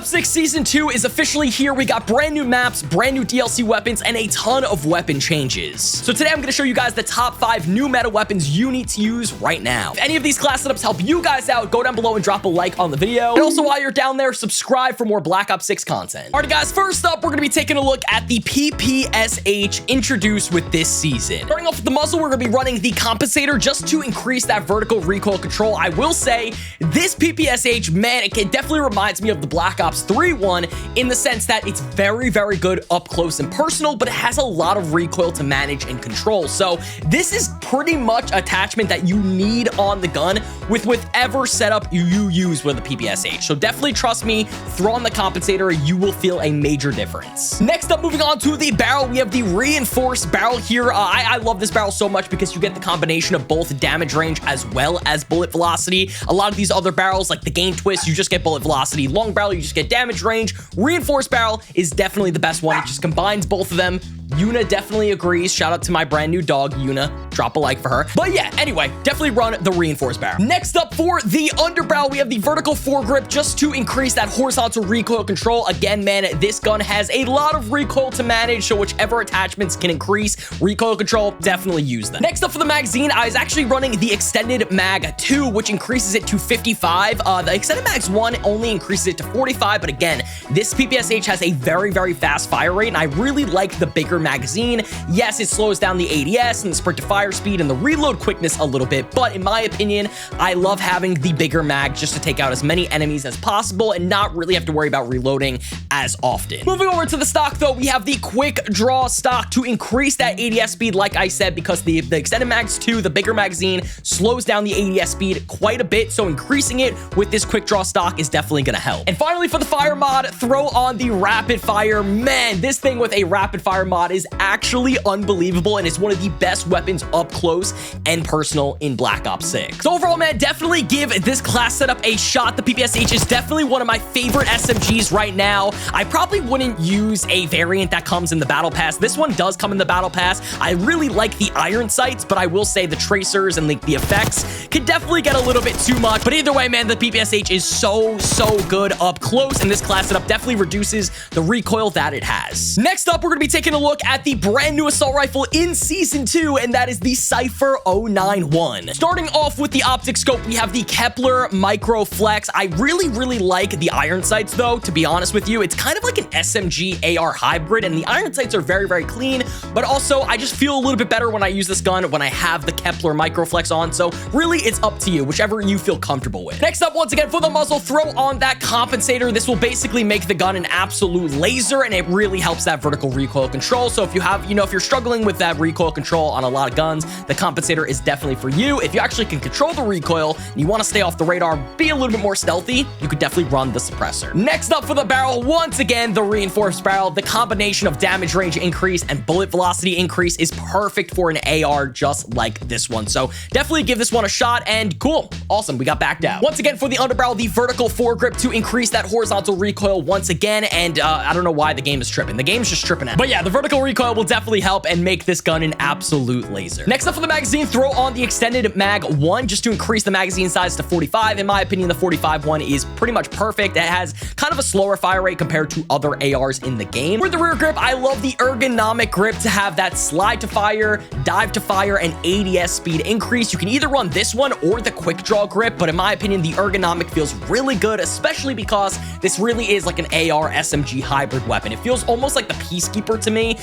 Ops 6 Season 2 is officially here. We got brand new maps, brand new DLC weapons, and a ton of weapon changes. So today I'm going to show you guys the top 5 new meta weapons you need to use right now. If any of these class setups help you guys out, go down below and drop a like on the video. And also while you're down there, subscribe for more Black Ops 6 content. Alright guys, first up, we're going to be taking a look at the PPSH introduced with this season. Starting off with the muzzle, we're going to be running the compensator just to increase that vertical recoil control. I will say, this PPSH, man, it definitely reminds me of the Black Ops 3 one in the sense that it's very, very good up close and personal, but it has a lot of recoil to manage and control. So this is pretty much attachment that you need on the gun with whatever setup you use with a PPSH. So definitely trust me, throw on the compensator, you will feel a major difference. Next up, moving on to the barrel, we have the reinforced barrel here. I love this barrel so much because you get the combination of both damage range as well as bullet velocity. A lot of these other barrels, like the Game Twist, you just get bullet velocity. Long barrel, you just get damage range. Reinforced barrel is definitely the best one. It just combines both of them. Yuna definitely agrees. Shout out to my brand new dog, Yuna. Drop a like for her. But yeah, anyway, definitely run the reinforced barrel. Next up for the underbarrel, we have the vertical foregrip just to increase that horizontal recoil control. Again, man, this gun has a lot of recoil to manage, so whichever attachments can increase recoil control, definitely use them. Next up for the magazine, I was actually running the extended mag 2, which increases it to 55. The extended mags 1 only increases it to 45, but again, this PPSH has a very, very fast fire rate, and I really like the bigger magazine. Yes, it slows down the ADS and the sprint to fire speed and the reload quickness a little bit, but in my opinion, I love having the bigger mag just to take out as many enemies as possible and not really have to worry about reloading as often. Moving over to the stock though, we have the quick draw stock to increase that ADS speed, like I said, because the extended mags 2, the bigger magazine, slows down the ADS speed quite a bit, so increasing it with this quick draw stock is definitely going to help. And finally, for the fire mod, throw on the rapid fire. Man, this thing with a rapid fire mod is actually unbelievable, and it's one of the best weapons up close and personal in Black Ops 6. So overall, man, definitely give this class setup a shot. The PPSH is definitely one of my favorite SMGs right now. I probably wouldn't use a variant that comes in the battle pass. This one does come in the battle pass. I really like the iron sights, but I will say the tracers and the effects could definitely get a little bit too much. But either way, man, the PPSH is so good up close, and this class setup definitely reduces the recoil that it has. Next up, we're going to be taking a look at the brand new assault rifle in Season 2, and that is the Cipher 091. Starting off with the optic scope, we have the Kepler Micro Flex. I really like the iron sights though, to be honest with you. It's kind of like an SMG AR hybrid, and the iron sights are very clean, but also I just feel a little bit better when I use this gun when I have the Kepler Micro Flex on, so really it's up to you, whichever you feel comfortable with. Next up, once again, for the muzzle, throw on that compensator. This will basically make the gun an absolute laser, and it really helps that vertical recoil control. So if you have, if you're struggling with that recoil control on a lot of guns, the compensator is definitely for you. If you actually can control the recoil and you want to stay off the radar, be a little bit more stealthy, you could definitely run the suppressor. Next up for the barrel, once again, the reinforced barrel. The combination of damage range increase and bullet velocity increase is perfect for an AR just like this one. So definitely give this one a shot, and cool. Awesome, we got backed out. Once again, for the underbarrel, the vertical foregrip to increase that horizontal recoil once again, and I don't know why the game is tripping. The game's just tripping out. But yeah, the vertical recoil will definitely help and make this gun an absolute laser. Next up for the magazine, throw on the extended mag 1 just to increase the magazine size to 45. In my opinion, the 45 one is pretty much perfect. It has kind of a slower fire rate compared to other ARs in the game. For the rear grip, I love the ergonomic grip to have that slide to fire, dive to fire, and ADS speed increase. You can either run this one or the quick draw grip, but in my opinion, the ergonomic feels really good, especially because this really is like an AR SMG hybrid weapon. It feels almost like the Peacekeeper to me,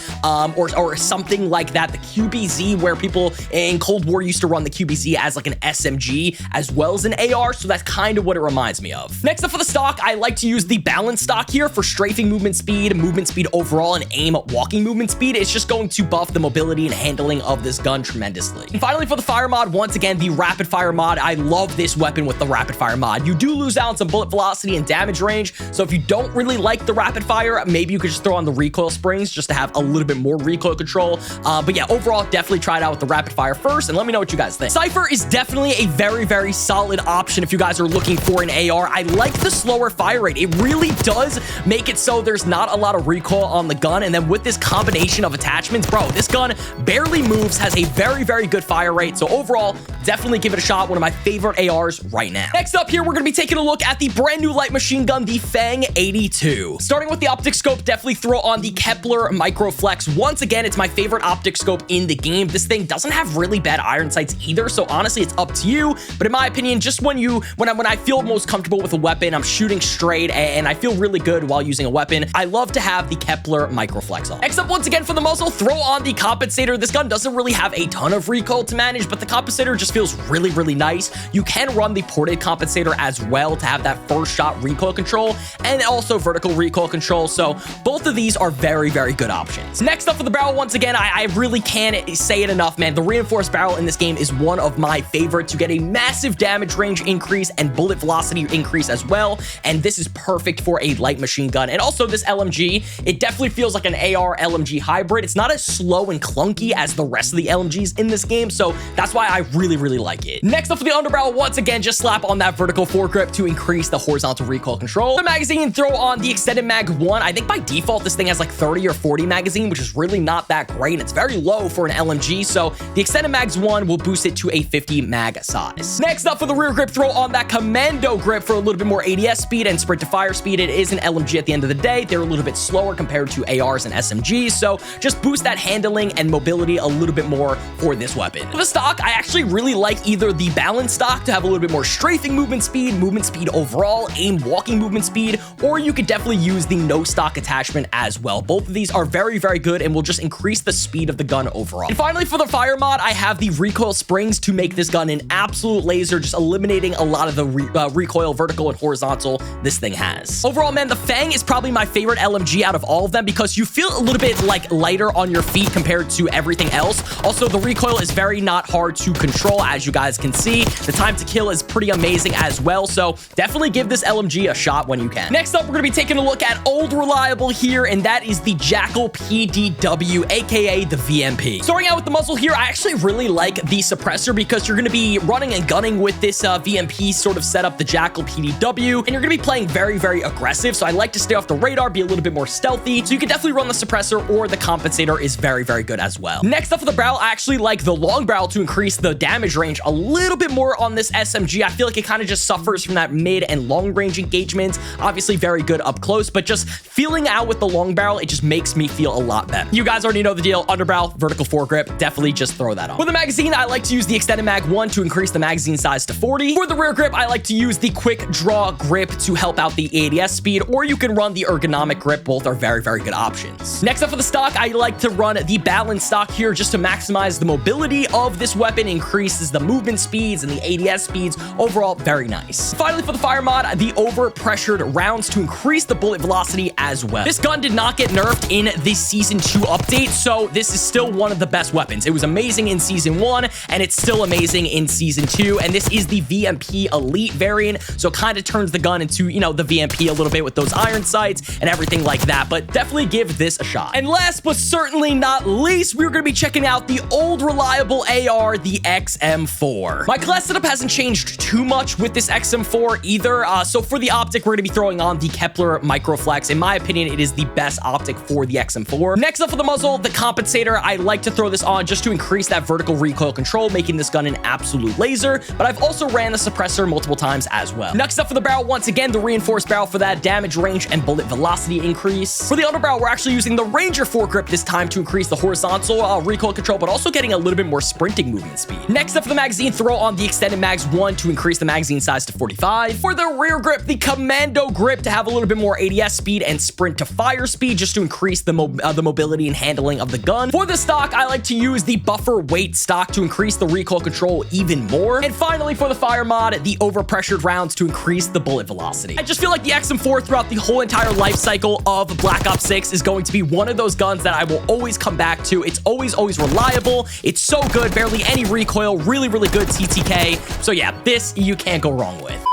or something like that. The QBZ, where people in Cold War used to run the QBZ as like an SMG as well as an AR, so that's kind of what it reminds me of. Next up for the stock, I like to use the balance stock here for strafing movement speed overall, and aim walking movement speed. It's just going to buff the mobility and handling of this gun tremendously. And finally, for the fire mod, once again, the rapid fire mod. I love this weapon with the rapid fire mod. You do lose out on some bullet velocity and damage range, so if you don't really like the rapid fire, maybe you could just throw on the recoil springs just to have a little bit more recoil control. But yeah, overall, definitely try it out with the rapid fire first, and let me know what you guys think. Cipher is definitely a very solid option if you guys are looking for an AR. I like the slower fire rate. It really does make it so there's not a lot of recoil on the gun, and then with this combination of attachments, attachments, bro, this gun barely moves, has a very, very good fire rate. So overall, definitely give it a shot. One of my favorite ARs right now. Next up here, we're going to be taking a look at the brand new light machine gun, the Fang 82. Starting with the optic scope, definitely throw on the Kepler Microflex. Once again, it's my favorite optic scope in the game. This thing doesn't have really bad iron sights either, so honestly, it's up to you. But in my opinion, just when I feel most comfortable with a weapon, I'm shooting straight and I feel really good while using a weapon, I love to have the Kepler Microflex on. Next up, once again, for the muzzle, throw on the compensator. This gun doesn't really have a ton of recoil to manage, but the compensator just feels really, really nice. You can run the ported compensator as well to have that first shot recoil control and also vertical recoil control. So both of these are very, very good options. Next up for the barrel, once again, I really can't say it enough, man. The reinforced barrel in this game is one of my favorites. You get a massive damage range increase and bullet velocity increase as well. And this is perfect for a light machine gun. And also this LMG, it definitely feels like an AR LMG hybrid. It's not as slow and clunky as the rest of the LMGs in this game. So that's why I really, really like it. Next up for the underbarrel, once again, just slap on that vertical foregrip to increase the horizontal recoil control. The magazine, throw on the extended mag 1. I think by default, this thing has like 30 or 40 magazine, which is really not that great. And it's very low for an LMG. So the extended mags 1 will boost it to a 50 mag size. Next up for the rear grip, throw on that commando grip for a little bit more ADS speed and sprint to fire speed. It is an LMG at the end of the day. They're a little bit slower compared to ARs and SMGs. So just boost that handling and mobility a little bit more for this weapon. For the stock, I actually really like either the balance stock to have a little bit more strafing movement speed overall, aim walking movement speed, or you could definitely use the no stock attachment as well. Both of these are very, very good and will just increase the speed of the gun overall. And finally, for the fire mod, I have the recoil springs to make this gun an absolute laser, just eliminating a lot of the recoil vertical and horizontal this thing has. Overall, man, the Fang is probably my favorite LMG out of all of them because you feel a little bit like lighter on your feet compared to everything else. Also, the recoil is very not hard to control, as you guys can see. The time to kill is pretty amazing as well, so definitely give this LMG a shot when you can. Next up, we're going to be taking a look at old reliable here, and that is the Jackal PDW, aka the VMP. Starting out with the muzzle here, I actually really like the suppressor because you're going to be running and gunning with this VMP sort of setup, the Jackal PDW, and you're going to be playing very, very aggressive, so I like to stay off the radar, be a little bit more stealthy, so you can definitely run the suppressor, or the compensator is very, very good as well. Next up for the barrel, I actually like the long barrel to increase the damage range a little bit more on this SMG. I feel like it kind of just suffers from that mid and long range engagement. Obviously very good up close, but just feeling out with the long barrel, it just makes me feel a lot better. You guys already know the deal. Underbarrel, vertical foregrip, definitely just throw that on. For the magazine, I like to use the extended mag 1 to increase the magazine size to 40. For the rear grip, I like to use the quick draw grip to help out the ADS speed, or you can run the ergonomic grip. Both are very, very good options. Next up for the stock, I like to run the balance stock here just to maximize the mobility of this weapon, increases the movement speeds and the ADS speeds. Overall, very nice. Finally, for the fire mod, the over-pressured rounds to increase the bullet velocity as well. This gun did not get nerfed in the Season 2 update, so this is still one of the best weapons. It was amazing in Season 1, and it's still amazing in Season 2, and this is the VMP Elite variant, so kind of turns the gun into, you know, the VMP a little bit with those iron sights and everything like that, but definitely give this a shot. And last but certainly not least, we're going to be checking out the old reliable AR, the XM4. My class setup hasn't changed too much with this XM4 either, so for the optic, we're going to be throwing on the Kepler Microflex. In my opinion, it is the best optic for the XM4. Next up for the muzzle, the compensator. I like to throw this on just to increase that vertical recoil control, making this gun an absolute laser, but I've also ran the suppressor multiple times as well. Next up for the barrel, once again, the reinforced barrel for that damage range and bullet velocity increase. For the underbarrel, we're actually using the Ranger foregrip this time to increase the horizontal recoil control, but also getting a little bit more sprinting movement speed. Next up for the magazine, throw on the extended mags 1 to increase the magazine size to 45. For the rear grip, the commando grip to have a little bit more ADS speed and sprint to fire speed just to increase the mobility and handling of the gun. For the stock, I like to use the buffer weight stock to increase the recoil control even more. And finally, for the fire mod, the overpressured rounds to increase the bullet velocity. I just feel like the XM4 throughout the whole entire life cycle of Black Ops 6 is going to be one of those guns that I will always come back to. It's always reliable. It's so good, barely any recoil, really, really good TTK. So yeah, this you can't go wrong with.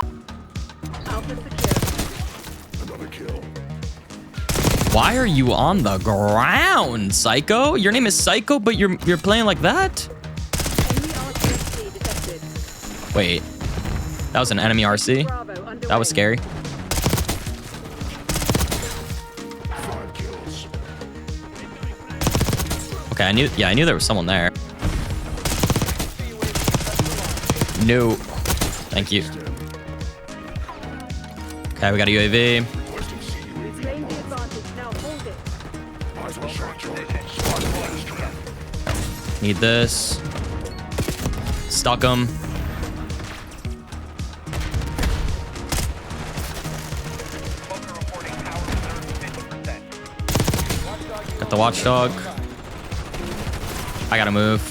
Why are you on the ground, Psycho? Your name is Psycho, but you're playing like that? Wait, that was an enemy RC? That was scary. Okay, I knew there was someone there. No. Thank you. Okay, we got a UAV. Need this. Stuck him. Got the watchdog. I gotta move.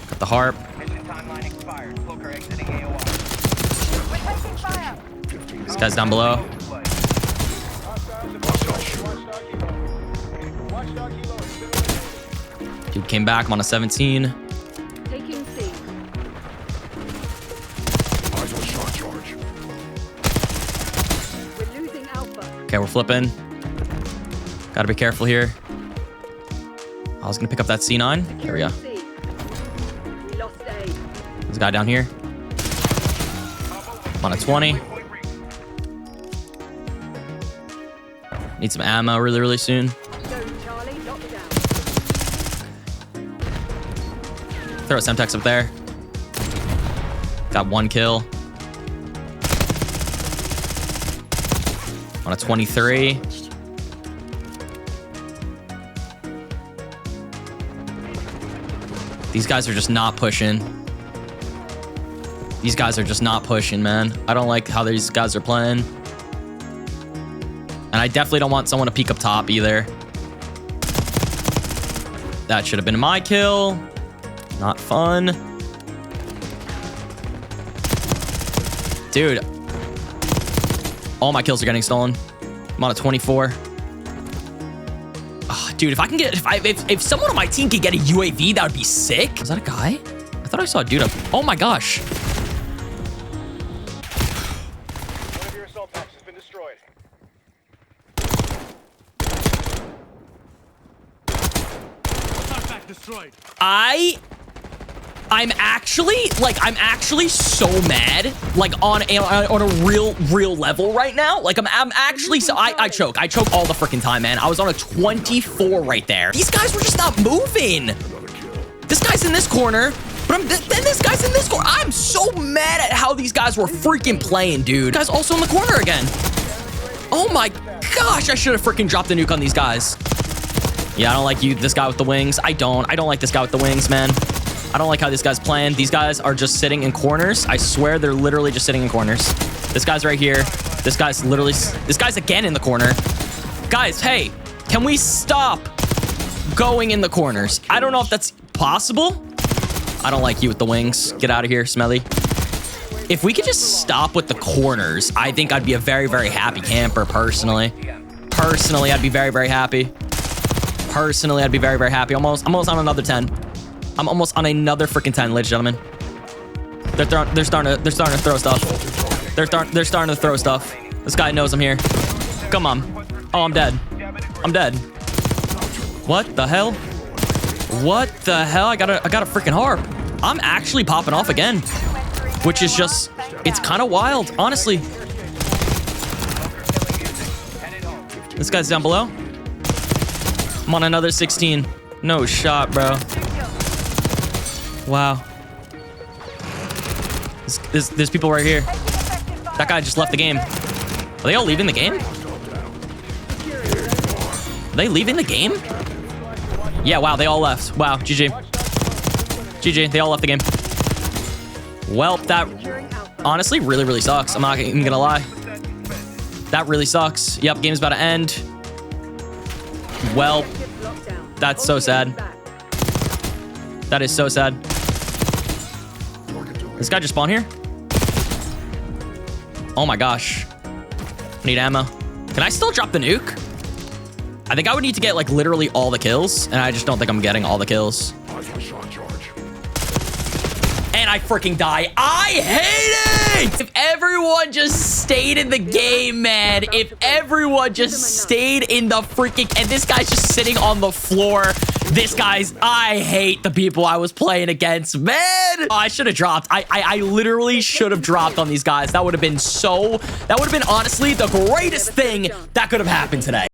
Got the harp. This guy's down below. Dude came back. I'm on a 17. Okay, we're flipping. Gotta be careful here. I was gonna pick up that C9. There we go. There's a guy down here. I'm on a 20. Need some ammo really, really soon. Throw a Semtex up there. Got 1 kill. On a 23. These guys are just not pushing. These guys are just not pushing, man. I don't like how these guys are playing. And I definitely don't want someone to peek up top either. That should have been my kill. Not fun. Dude. All my kills are getting stolen. I'm on a 24. Oh, dude, if I can get... If someone on my team could get a UAV, that would be sick. Was that a guy? I thought I saw a dude up... Oh my gosh. One of your assault packs has been destroyed. Assault pack destroyed. I'm actually so mad, like on a real level right now. Like I'm actually so I choke all the freaking time, man. I was on a 24 right there. These guys were just not moving. This guy's in this corner, but then this guy's in this corner. I'm so mad at how these guys were freaking playing, dude. This guy's also in the corner again. Oh my gosh, I should have freaking dropped the nuke on these guys. Yeah, I don't like this guy with the wings. I don't like this guy with the wings, man. I don't like how this guy's playing. These guys are just sitting in corners. I swear they're literally just sitting in corners. This guy's right here. This guy's again in the corner. Guys, hey, can we stop going in the corners? I don't know if that's possible. I don't like you with the wings. Get out of here, Smelly. If we could just stop with the corners, I think I'd be a very, very happy camper, personally. Personally, I'd be very, very happy. Personally, I'd be very, very happy. I'm almost on another 10. I'm almost on another freaking 10, ladies and gentlemen. They're starting to throw stuff. They're starting to throw stuff. This guy knows I'm here. Come on. Oh, I'm dead. I'm dead. What the hell? What the hell? I got a freaking harp. I'm actually popping off again, which is just, it's kind of wild, honestly. This guy's down below. I'm on another 16. No shot, bro. Wow. There's people right here. That guy just left the game. Are they all leaving the game? Are they leaving the game? Yeah, wow, they all left. Wow, GG. GG, they all left the game. Well, that honestly really, really sucks. I'm not even gonna lie. That really sucks. Yep, game's about to end. Well, that's so sad. That is so sad. This guy just spawned here? Oh my gosh. I need ammo. Can I still drop the nuke? I think I would need to get like literally all the kills, and I just don't think I'm getting all the kills. And I freaking die. I hate it! If everyone just stayed in the game, man. If everyone just stayed in the freaking... And this guy's just sitting on the floor, This guy's... I hate the people I was playing against, man. Oh, I should have dropped. I literally should have dropped on these guys. That would have been honestly the greatest thing that could have happened today.